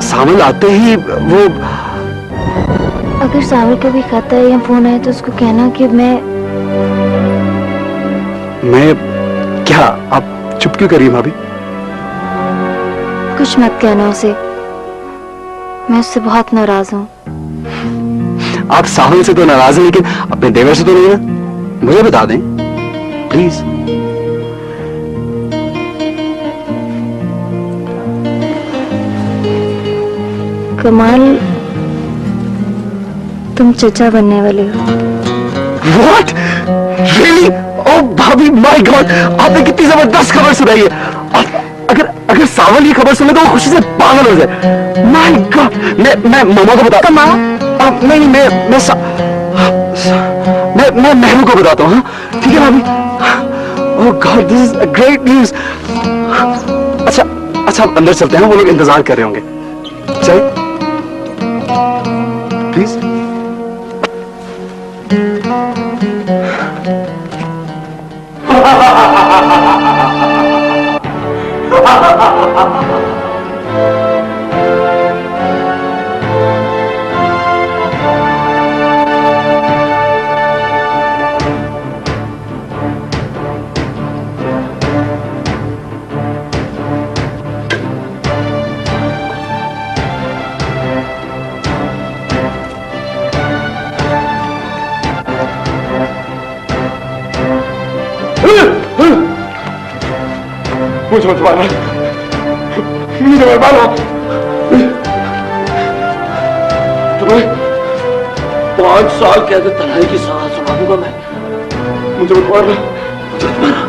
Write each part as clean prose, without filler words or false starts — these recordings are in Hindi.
सावल आते ही वो, अगर सावल को भी खत है या फोन है तो उसको कहना कि मैं क्या? आप चुप क्यों कर रही हैं भाभी? कुछ मत कहना उसे, मैं उससे बहुत नाराज हूँ। आप सावल से तो नाराज हैं, लेकिन अपने देवर से तो नहीं ना? मुझे बता दें प्लीज। कमाल, तुम चचा बनने वाले हो। What? Really? Oh भाभी, my God, आपने कितनी जबरदस्त खबर सुनाई है। अगर सावल ये खबर सुने तो वो खुशी से पागल हो जाए। My God, मैं मामा को बता। कमाल, नहीं, मैं महबूब को बताता हूँ। हाँ ठीक है भाभी। Oh God, this is a great news. अच्छा अंदर चलते हैं, वो लोग इंतजार कर रहे होंगे। चल प्लीज। मुझे मत मारना, मुझे मत मारना। तुम्हें 5 साल कैद तन्हाई की सजा सुना दूंगा मैं। मुझे मत मारना, मुझे मत मारना।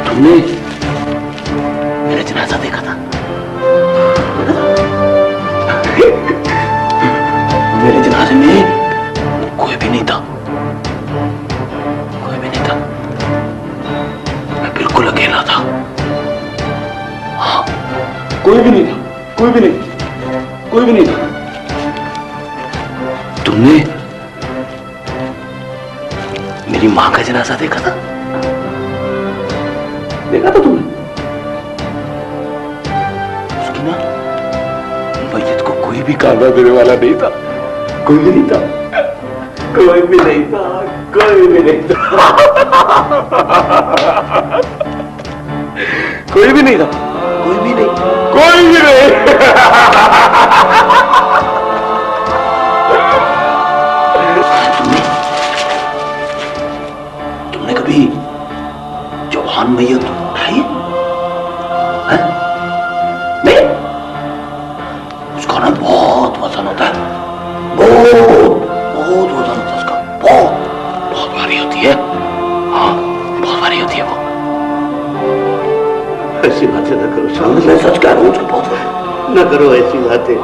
तुमने मेरा जनाजा देखा था? मेरे जनाजे में कोई भी नहीं था, मैं बिल्कुल अकेला था। हाँ, कोई भी नहीं था। तुमने मेरी मां का जनाजा देखा था? तुमने उसकी ना मैयत को कोई भी कांधा देने वाला नहीं था। कोई भी नहीं था। तुमने कभी जवान मैयत उठाई है? नहीं, उसका ना बहुत वजन होता है, बहुत वजन होता है उसका, बहुत भारी होती है। हाँ, बहुत भारी होती है वो। ऐसी बातें न करो सामने, मैं सच कह रहा हूँ, उसका बहुत न करो ऐसी बातें,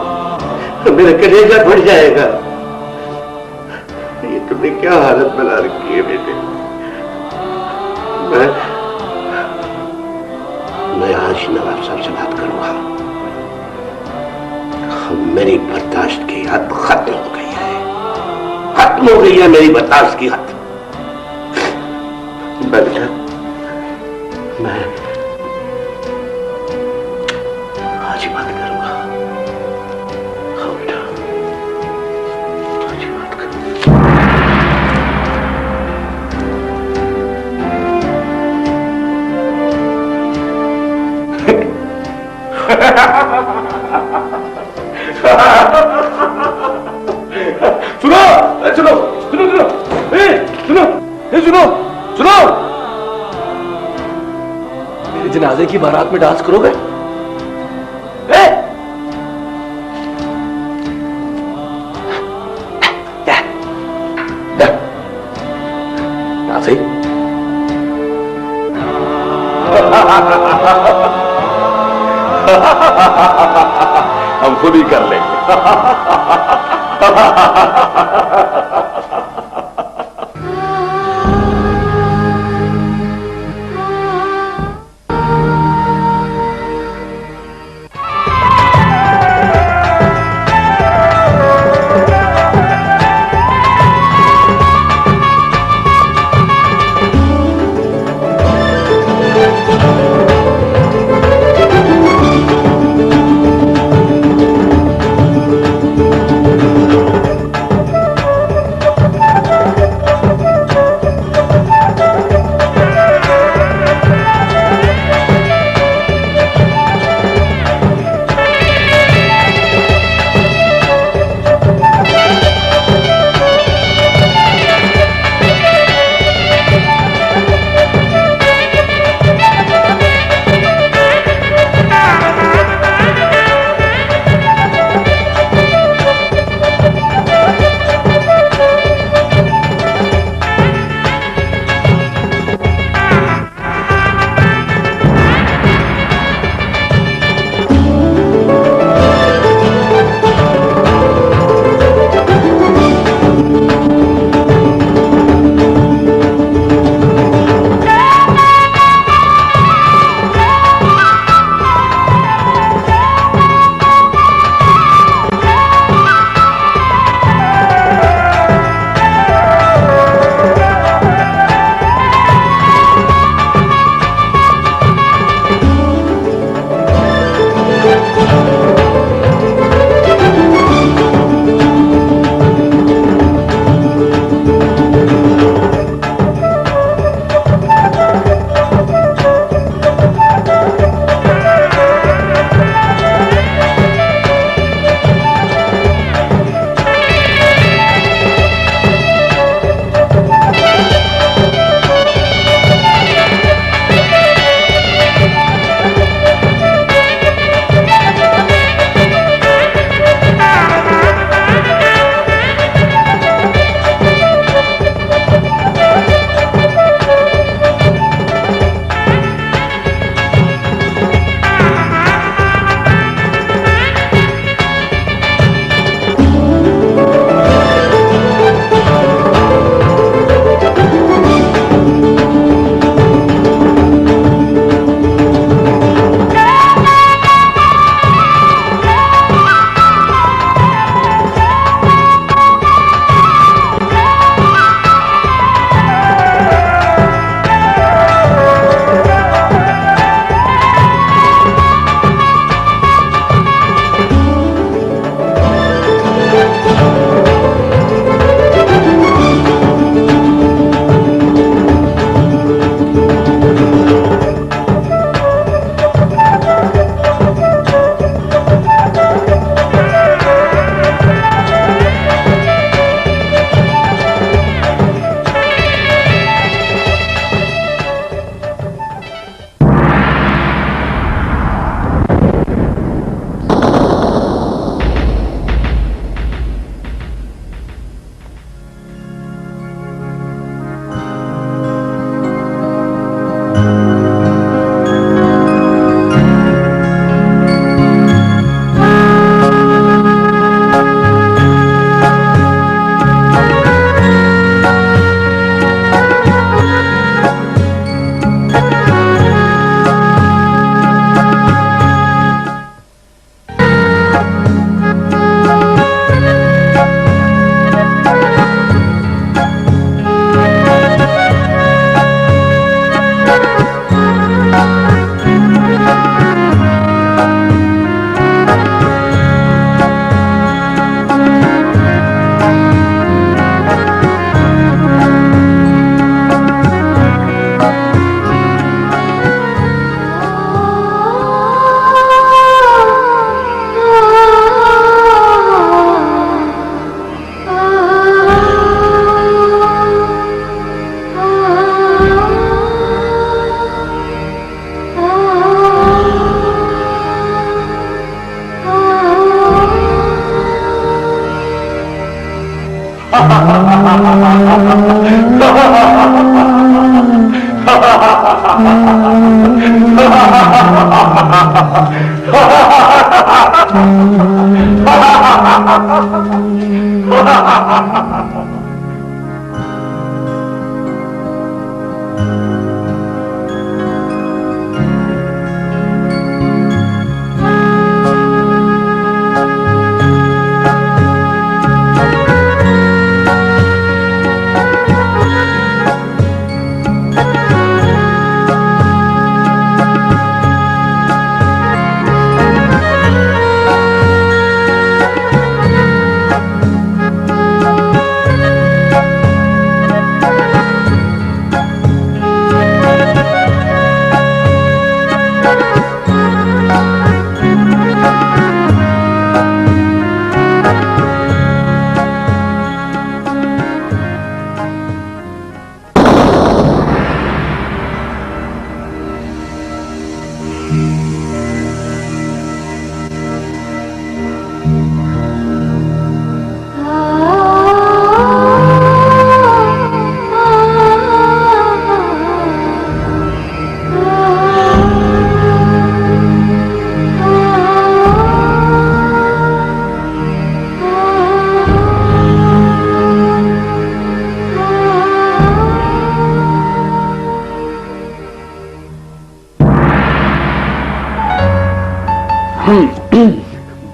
मेरा कलेजा फट जाएगा। ये तुमने क्या हालत बना रखी है बेटे। मैं आज नवाब साहब से बात करूंगा। मेरी बर्दाश्त की हद खत्म हो गई है, मेरी बर्दाश्त की हद। बेटा, मैं आज ही बात करूंगा। हाँ बेटा, आज ही बात करूंगा। सुनो, मेरे जनाजे की बारात में डांस करोगे? नाज़ी, हम खुद ही कर लेंगे।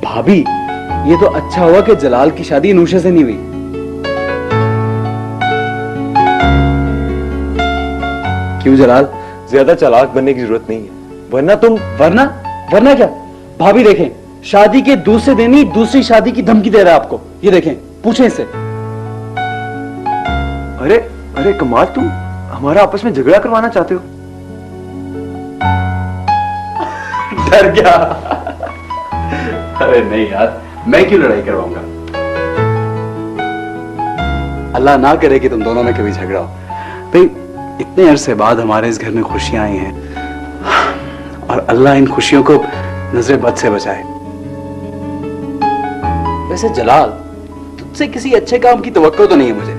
भाभी, ये तो अच्छा हुआ कि जलाल की शादी नूशे से नहीं हुई। क्यों जलाल? ज्यादा चालाक बनने की जरूरत नहीं है, वरना वरना क्या? भाभी देखें, शादी के दूसरे दिन ही दूसरी शादी की धमकी दे रहा है आपको। ये देखें, पूछें इससे। अरे अरे कमाल, तुम हमारा आपस में झगड़ा करवाना चाहते हो? डर गया? अरे नहीं यार, मैं क्यों लड़ाई करवाऊंगा? अल्लाह ना करे कि तुम दोनों में कभी झगड़ा हो। भाई, इतने अरसे बाद हमारे इस घर में खुशियां आई हैं और अल्लाह इन खुशियों को नजर बद से बचाए। वैसे जलाल, तुझसे किसी अच्छे काम की तवक्को तो नहीं है मुझे,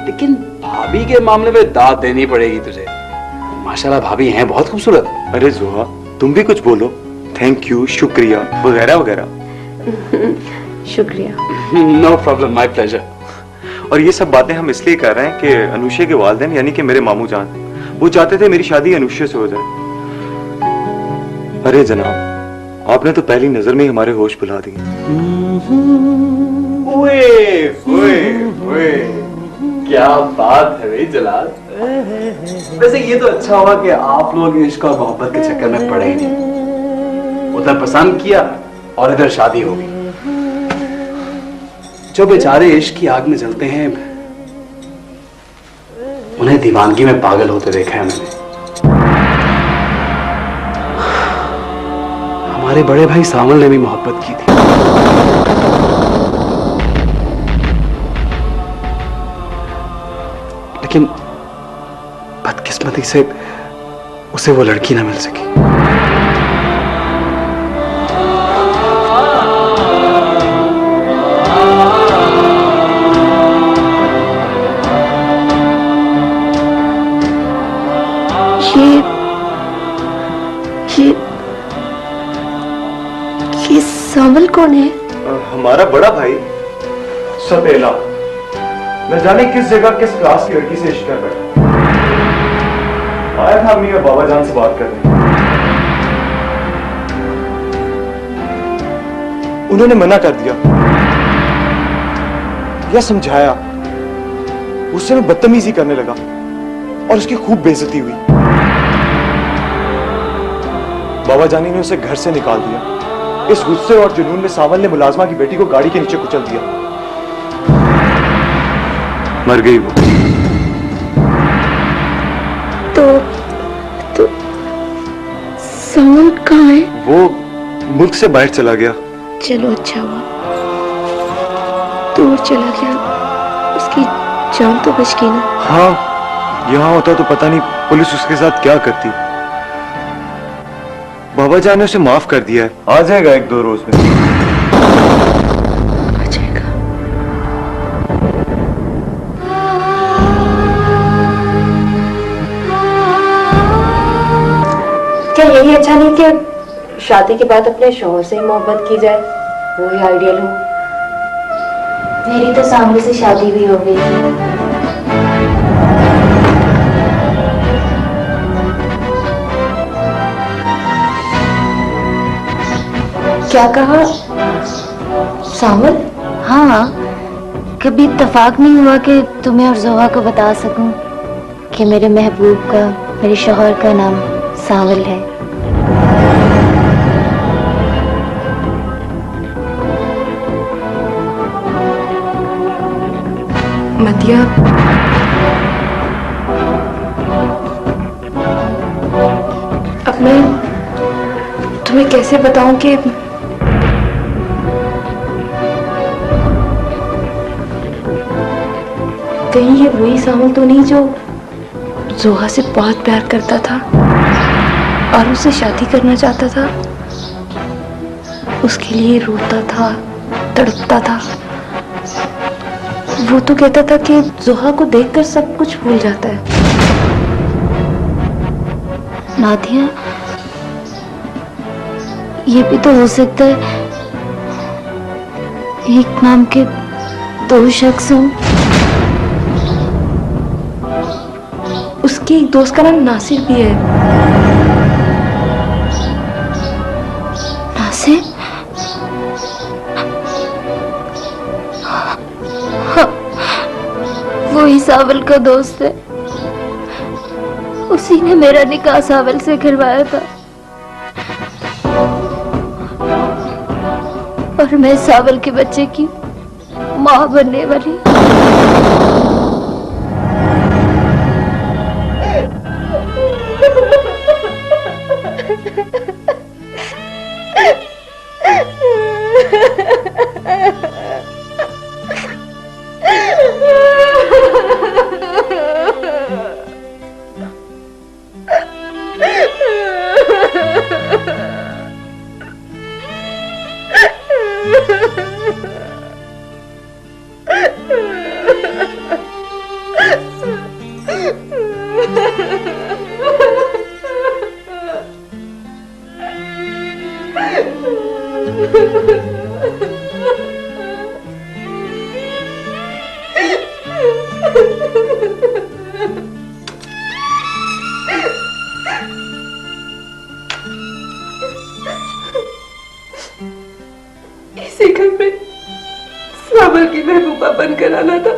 लेकिन भाभी के मामले में दाद देनी पड़ेगी तुझे। माशाल्लाह भाभी हैं बहुत खूबसूरत। अरे जोहा, तुम भी कुछ बोलो। थैंक यू, शुक्रिया वगैरह वगैरह। शुक्रिया। No problem, my pleasure. और ये सब बातें हम इसलिए कर रहे हैं कि अनुषे के वालिदैन यानी कि मेरे मामू जान, वो चाहते थे मेरी शादी अनुषे से हो जाए। अरे जनाब, आपने तो पहली नजर में ही हमारे होश भुला दिए। ओए ओए ओए, क्या बात है भाई जलाल। वैसे ये तो अच्छा हुआ कि आप लोग इश्क और मोहब्बत के चक्कर में पड़े ही नहीं। उधर पसंद किया और इधर शादी हो गई। जो बेचारे इश्क की आग में जलते हैं, उन्हें दीवानगी में पागल होते देखा है मैंने। हमारे बड़े भाई सावल ने भी मोहब्बत की थी, लेकिन बदकिस्मती से उसे वो लड़की ना मिल सकी। ये सावल कौन है? हमारा बड़ा भाई सतेला, न जाने किस जगह किस क्लास की लड़की से इश्क कर बैठा। आया था अम्मी और बाबा जान से बात करने, उन्होंने मना कर दिया या समझाया, उससे मैं बदतमीजी करने लगा और उसकी खूब बेइज्जती हुई। बाबा जानी ने उसे घर से निकाल दिया। इस गुस्से और जुनून में सावल ने मुलाजमा की बेटी को गाड़ी के नीचे कुचल दिया। मर गई वो। तो सावल कहाँ है? वो मुल्क से बाहर चला गया। चलो अच्छा हुआ, दूर चला गया, उसकी जान तो बच गई ना। हाँ, यहाँ होता तो पता नहीं पुलिस उसके साथ क्या करती। बाबा जान ने उसे माफ कर दिया है, आ जाएगा 1-2 रोज में। आ जाएगा। यही अच्छा नहीं कि शादी के बाद अपने शौहर से ही मोहब्बत की जाए, वो ही आइडियल हो। मेरी तो सांवल से शादी भी हो गई है। क्या कहा? सांवल? हाँ, कभी इत्तेफाक नहीं हुआ कि तुम्हें और जोहा को बता सकूं कि मेरे महबूब का, मेरे शौहर का नाम सांवल है। मतिया, अब मैं तुम्हें कैसे बताऊं कि कहीं ये वही सांवल तो नहीं जो जोहा से बहुत प्यार करता था और उससे शादी करना चाहता था, उसके लिए रोता था, तड़पता था। वो तो कहता था कि जोहा को देखकर सब कुछ भूल जाता है। नादिया, ये भी तो हो सकता है एक नाम के दो शख्स हों। उसके एक दोस्त का नाम नासिर भी है। नासिर? हाँ, वो ही सांवल का दोस्त है। उसी ने मेरा निकाह सांवल से करवाया था और मैं सांवल के बच्चे की मां बनने वाली। इसी घर में सांवल की महबूबा बनकर आना था,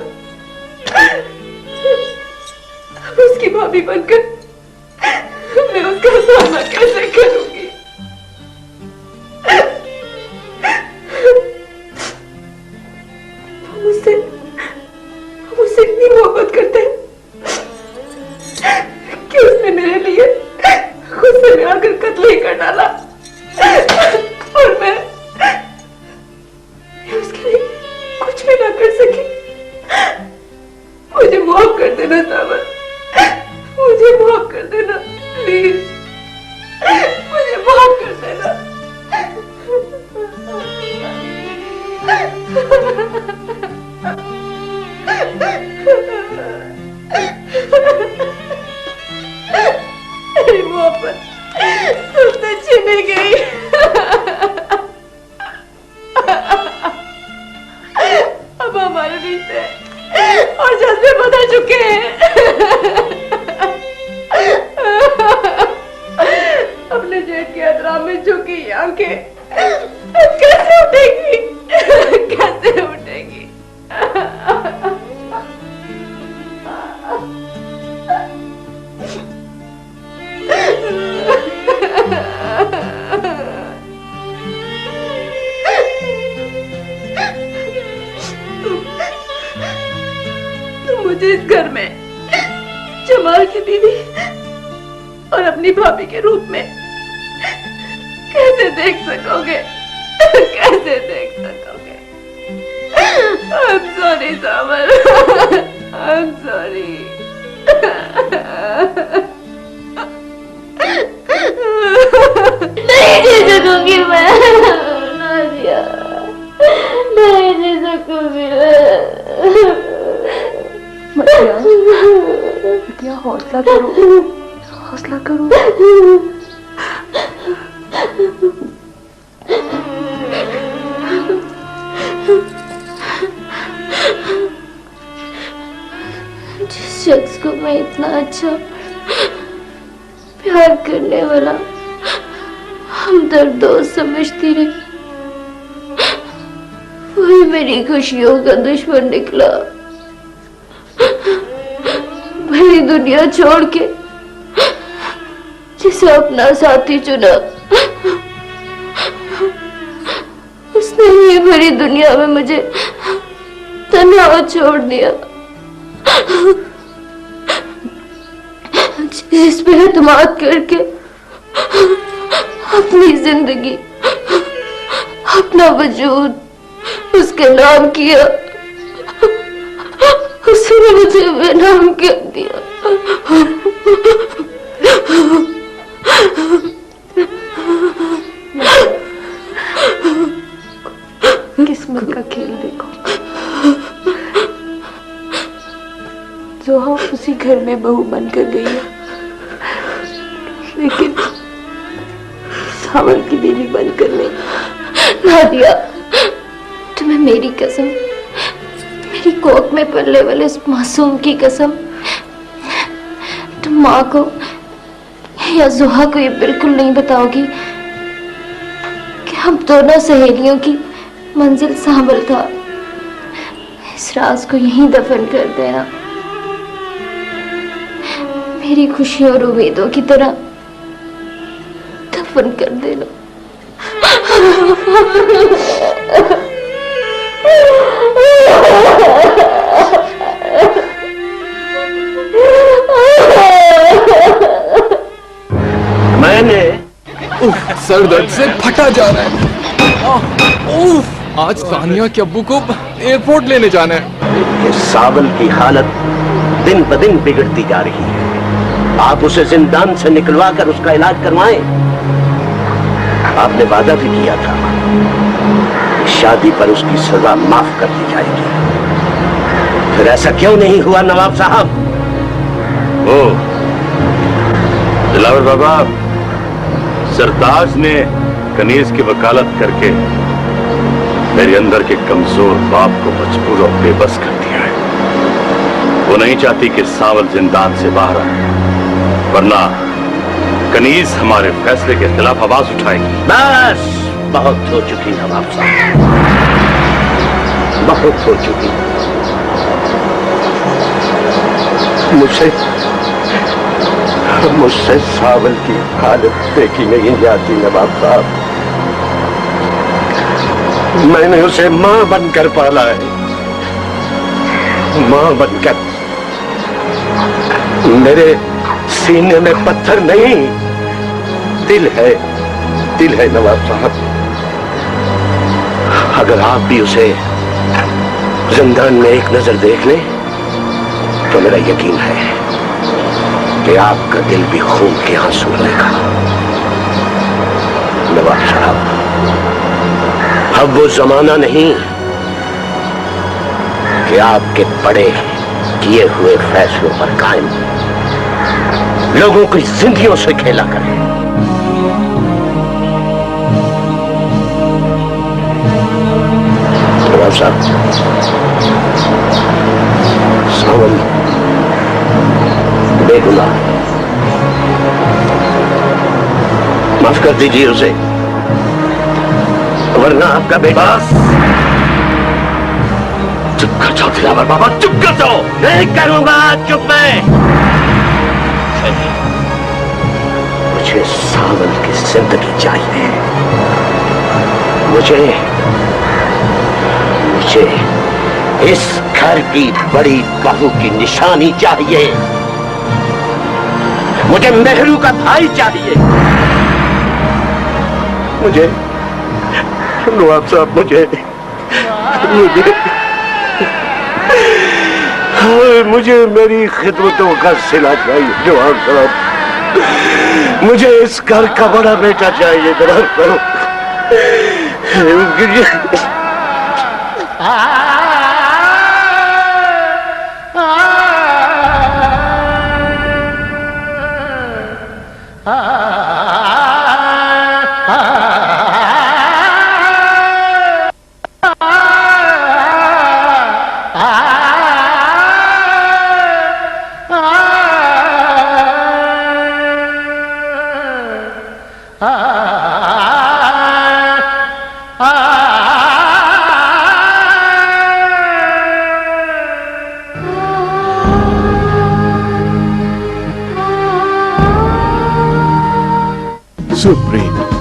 उसकी भाभी बनकर मैं उसका सामना कैसे करूंगी? मुझसे मुझसे इतनी मोहब्बत करते हैं कि उसने मेरे लिए गुस्से में आकर कत्ल ही कर डाला और मैं उसके लिए कुछ भी ना कर सकी। मुझे माफ कर देना सांवल, मुझे माफ कर देना प्लीज, मुझे माफ कर देना। मेरी मोहब्बत तुमसे छीनी गई। अब हमारे रिश्ते और जज्बे बदल चुके हैं। अपने जेठ के एहतराम में झुकी आंखें कैसे उठेगी, कैसे उठेगी? तुम मुझे इस घर में जमाल की बीवी और अपनी भाभी के रूप में कैसे देख सकोगे? कैसे देख सकोगे? I'm sorry, Sanwal, I'm sorry। नहीं जी सकूंगी मैं, नादिया, नहीं जी सकूंगी मतिया, हौसला करो, हौसला करो। जितना अच्छा प्यार करने वाला हमदर्द दोस्त समझती रही, वही मेरी खुशियों का दुश्मन निकला। भली दुनिया छोड़ के जिसे अपना साथी चुना, उसने ही भरी दुनिया में मुझे तन्हा छोड़ दिया। जिस पे एतमाद करके अपनी जिंदगी, अपना वजूद उसके नाम किया, उसने मुझे बेनाम कर दिया। किस्मत का खेल देखो, जोहा उसी घर में बहू बनकर गई है, लेकिन सावल की बीवी बनकर नहीं। नादिया, तुम्हें मेरी कसम, मेरी कोख में पलने वाले उस मासूम की कसम, तुम माँ को या जोहा को ये बिल्कुल नहीं बताओगी कि हम दोनों सहेलियों की मंजिल सावल था। इस राज को यहीं दफन कर देना, मेरी खुशियों और उम्मीदों की तरह दफन कर देना। मैंने सर दर्द से फटा जा रहा है। उफ, आज सानिया के अब्बू को एयरपोर्ट लेने जाना है। ये सावल की हालत दिन ब दिन बिगड़ती जा रही है। आप उसे जिंदान से निकलवा कर उसका इलाज करवाएं। आपने वादा भी किया था, शादी पर उसकी सजा माफ कर दी जाएगी। फिर ऐसा क्यों नहीं हुआ नवाब साहब? ओ दिलावर बाबा, सरताज ने कनीज की वकालत करके मेरे अंदर के कमजोर बाप को मजबूर और बेबस कर दिया है। वो नहीं चाहती कि सावल जिंदान से बाहर आए, वरना कनीज हमारे फैसले के खिलाफ आवाज उठाएगी। बस बहुत हो चुकी नवाब साहब, बहुत हो चुकी। मुझसे सावल की हालत देखी नहीं जाती नवाब साहब। मैंने उसे मां बनकर पाला है, मां बनकर। मेरे सीने में पत्थर नहीं, दिल है नवाब साहब। अगर आप भी उसे जिंदान में एक नजर देख लें तो मेरा यकीन है कि आपका दिल भी खून के आंसू लेगा। नवाब साहब, अब वो जमाना नहीं कि आपके बड़े किए हुए फैसलों पर कायम लोगों की जिंदगियों से खेला करें। नवाब साहब, सावल बेगुनाह, माफ कर दीजिए उसे, वरना आपका बेटा। चुप कर जाओ दिलावर बाबा, चुप कर जाओ। नहीं करूंगा चुप मैं। मुझे सावल की जिंदगी चाहिए। मुझे इस घर की बड़ी बहू की निशानी चाहिए। मुझे मेहरू का भाई चाहिए। मुझे नवाब साहब, मुझे मेरी खिदमतों का सिला चाहिए नवाब साहब। मुझे इस घर का बड़ा बेटा चाहिए नवाब साहब। सुप्रीम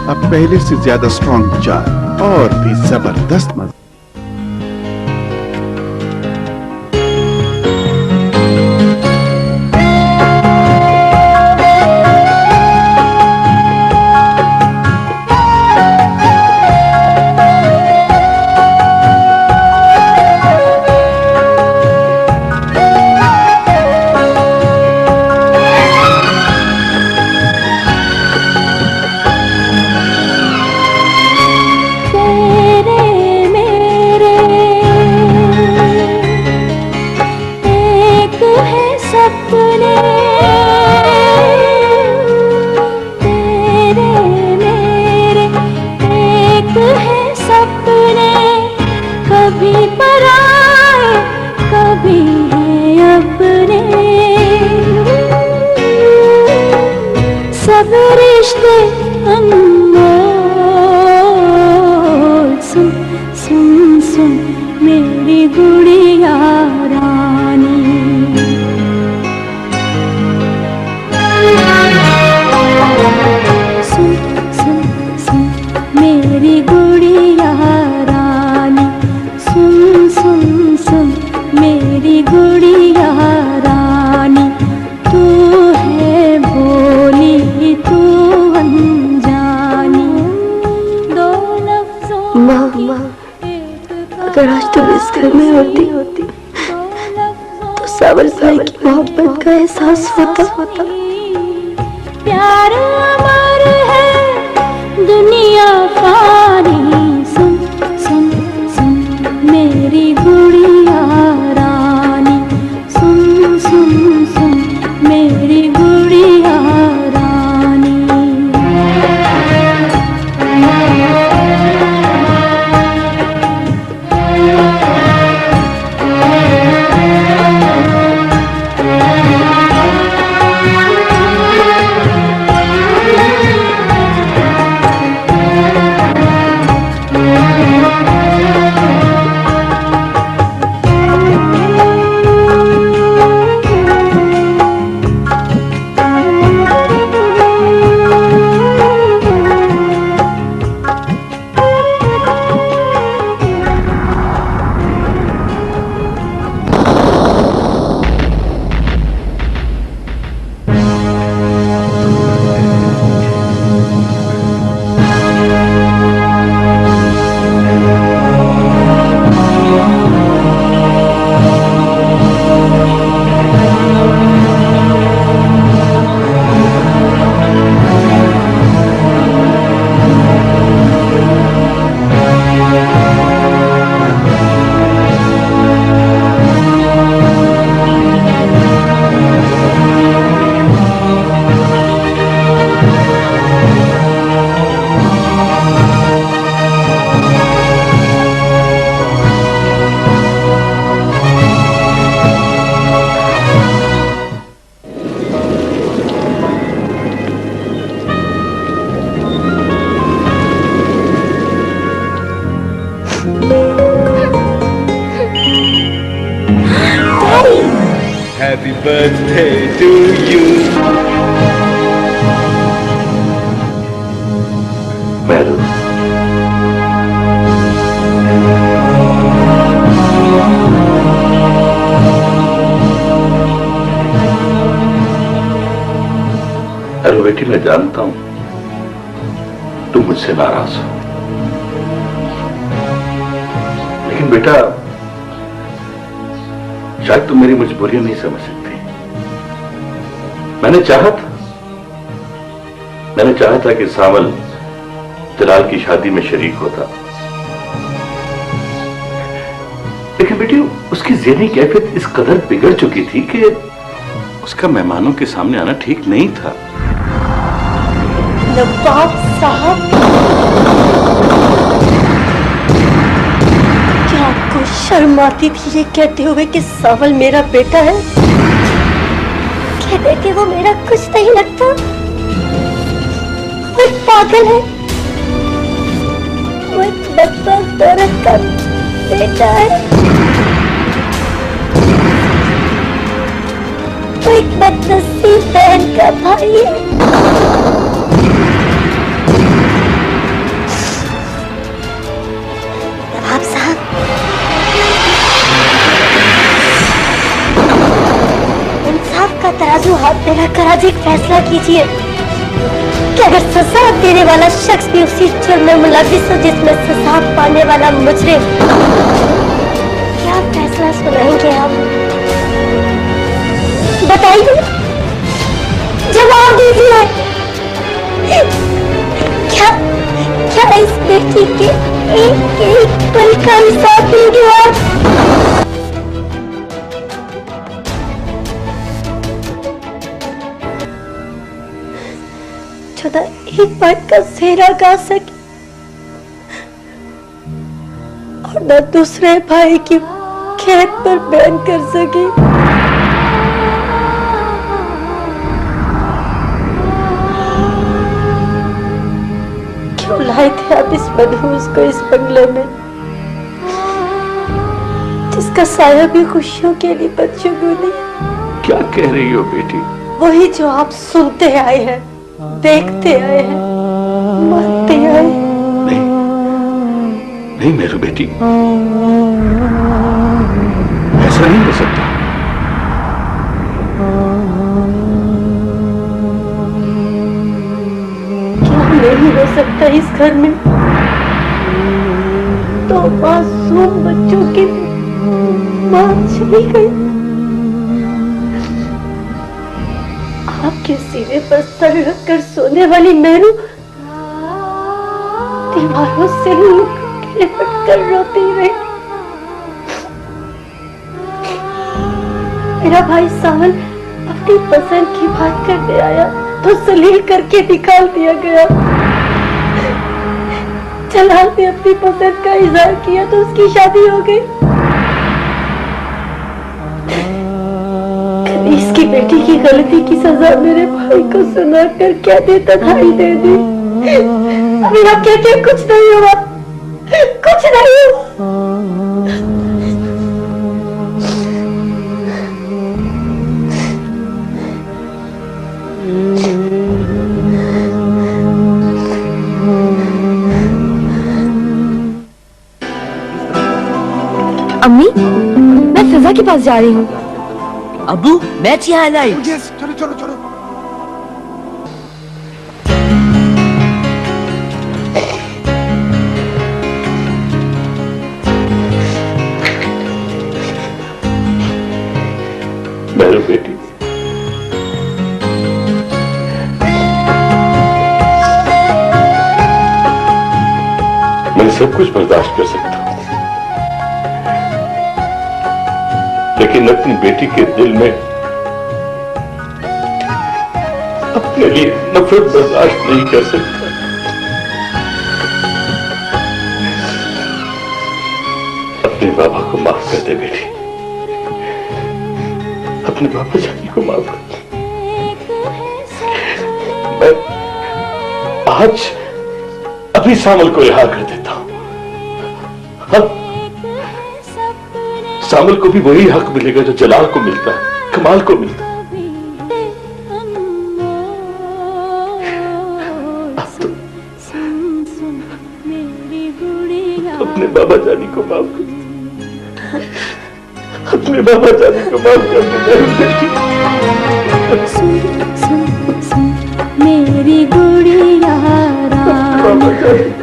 अब पहले से ज्यादा स्ट्रॉन्ग चार और भी जबरदस्त मजा। अगर आज तुम इस घर में होती तो सावर भाई की मोहब्बत का एहसास होता। प्यार अमर है दुनिया फानी, सुन सुन सुन मेरी गुड़िया रानी, सुन सुन सुन मेरी गुड़िया रानी। Happy birthday to you. Meru, अरे बेटी, मैं जानता हूं तुम मुझसे नाराज हो, लेकिन बेटा शायद तुम मेरी मजबूरियां नहीं समझ सकती। मैंने चाहा था कि सावल जलाल की शादी में शरीक होता, लेकिन बेटी उसकी ज़हनी कैफियत इस कदर बिगड़ चुकी थी कि उसका मेहमानों के सामने आना ठीक नहीं था। नवाब साहब, क्या आपको शर्म आती थी ये कहते हुए कि सावल मेरा बेटा है? कहते कि वो मेरा कुछ नहीं लगता, और एक पागल है, वो एक बदबख्त औरत का बेटा है, वो एक बदनसीब बहन का भाई है। नवाब साहब, इंसाफ का तराजू हाथ में रखकर आज एक फैसला कीजिए कि अगर सजा देने वाला शख्स भी उसी जुर्म में मुलविस हो जिसमें सजा पाने वाला मुजरिम, क्या फैसला सुनाएंगे आप? बताइए, जवाब दीजिए। क्या इस बेटी के एक एक पल का इंसाफ देंगे आप? जो ना एक बात का सेहरा गा सके और ना दूसरे भाई की खेत पर बयान कर सके। क्यों लाए थे आप इस मनहूस को इस बंगले में, जिसका साया भी खुशियों के लिए बदशगुनी? क्या कह रही हो बेटी? वही जो आप सुनते आए हैं, देखते आए हैं, मानते आए। नहीं मेरी बेटी, ऐसा नहीं हो सकता। क्या नहीं हो सकता इस घर में? तो मासूम बच्चों की मां चली गई, आपके सीने पर सर रखकर सोने वाली मेरू दीवारों से लिपट कर रोती रही। मेरा भाई सावन अपनी पसंद की बात करने आया तो जलील करके निकाल दिया गया। जलाल ने अपनी पसंद का इजहार किया तो उसकी शादी हो गई। इसकी बेटी की गलती की सजा मेरे भाई को सुनाकर क्या देताधारी दे दी। अभी आप कहते हैं कुछ नहीं हुआ, कुछ नहीं हुआ। अम्मी, मैं फिजा के पास जा रही हूँ। अबू, मैच यहाँ लाइव। चलो चलो चलो। मेरी बेटी, मैं सब कुछ बर्दाश्त कर सकता हूं, लेकिन अपनी बेटी के दिल में अपने लिए नफरत बर्दाश्त नहीं कर सकता। अपने बाबा को माफ कर दे बेटी, अपने बाबा जानी को माफ कर दे। मैं आज अभी सामल को रिहा कर देता हूं। हाँ? सामल को भी वही हक मिलेगा जो जलाल को मिलता है, कमाल को मिलता है। तो अपने बाबा जानी को माफ कर दे, अपने बाबा जानी को माफ कर दे। मेरी गुड़िया रानी,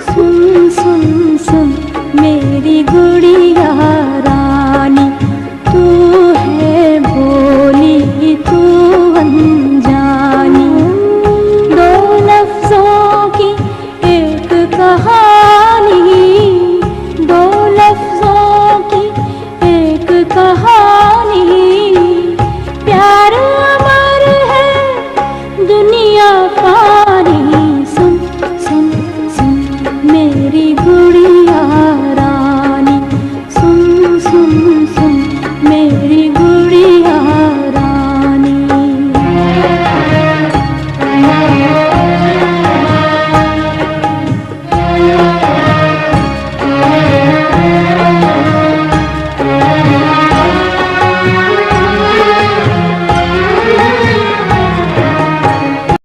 सुन सुन सुन मेरी गुड़िया